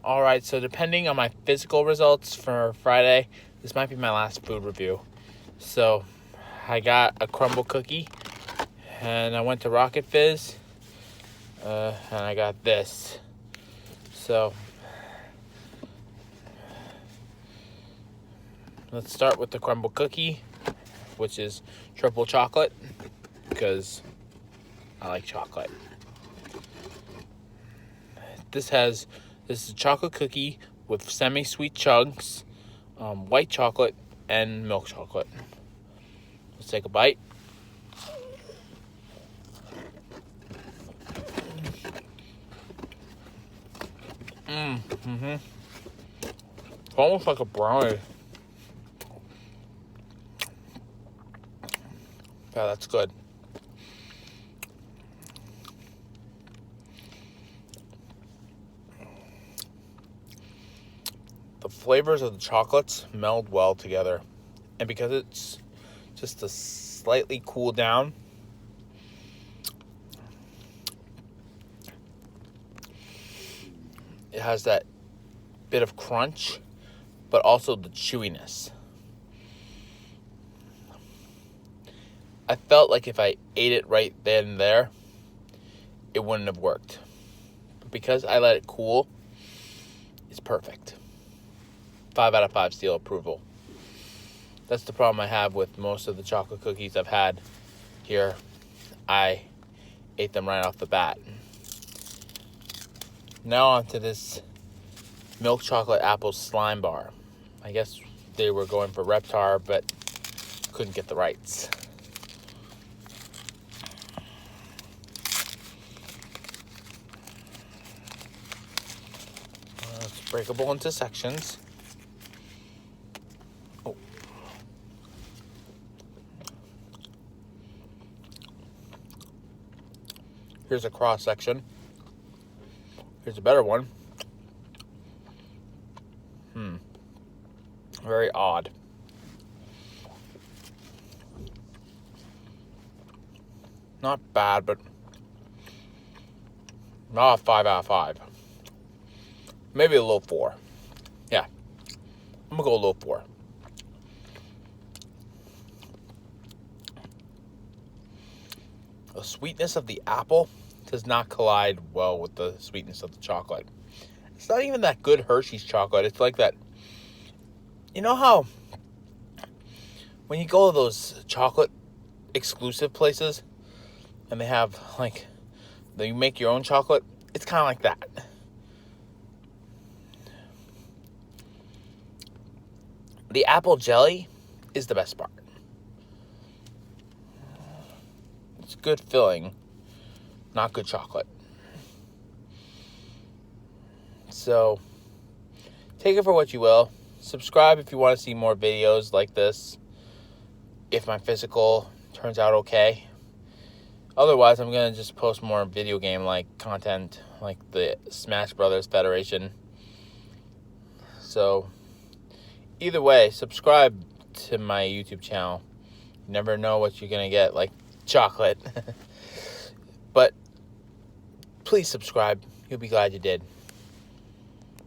Alright, so depending on my physical results for Friday, this might be my last food review. So, I got a crumble cookie, and I went to Rocket Fizz, and I got this. So, let's start with the crumble cookie, which is triple chocolate, because I like chocolate. This is a chocolate cookie with semi-sweet chunks, white chocolate, and milk chocolate. Let's take a bite. It's almost like a brownie. Yeah, that's good. The flavors of the chocolates meld well together. And because it's just a slightly cooled down, it has that bit of crunch, but also the chewiness. I felt like if I ate it right then and there, it wouldn't have worked. But because I let it cool, it's perfect. 5 out of 5 seal approval. That's the problem I have with most of the chocolate cookies I've had here. I ate them right off the bat. Now on to this milk chocolate apple slime bar. I guess they were going for Reptar, but couldn't get the rights. It's breakable into sections. Oh. Here's a cross section. Here's a better one. Very odd. Not bad, but not a 5 out of 5. Maybe a low 4. Yeah. I'm gonna go a low 4. The sweetness of the apple does not collide well with the sweetness of the chocolate. It's not even that good Hershey's chocolate. It's like that. You know how when you go to those chocolate exclusive places and they have like, you make your own chocolate? It's kind of like that. The apple jelly is the best part. It's good filling, not good chocolate. So, take it for what you will. Subscribe if you want to see more videos like this, if my physical turns out okay. Otherwise, I'm going to just post more video game-like content, like the Smash Brothers Federation. So, either way, subscribe to my YouTube channel. You never know what you're going to get, like chocolate. But please subscribe. You'll be glad you did.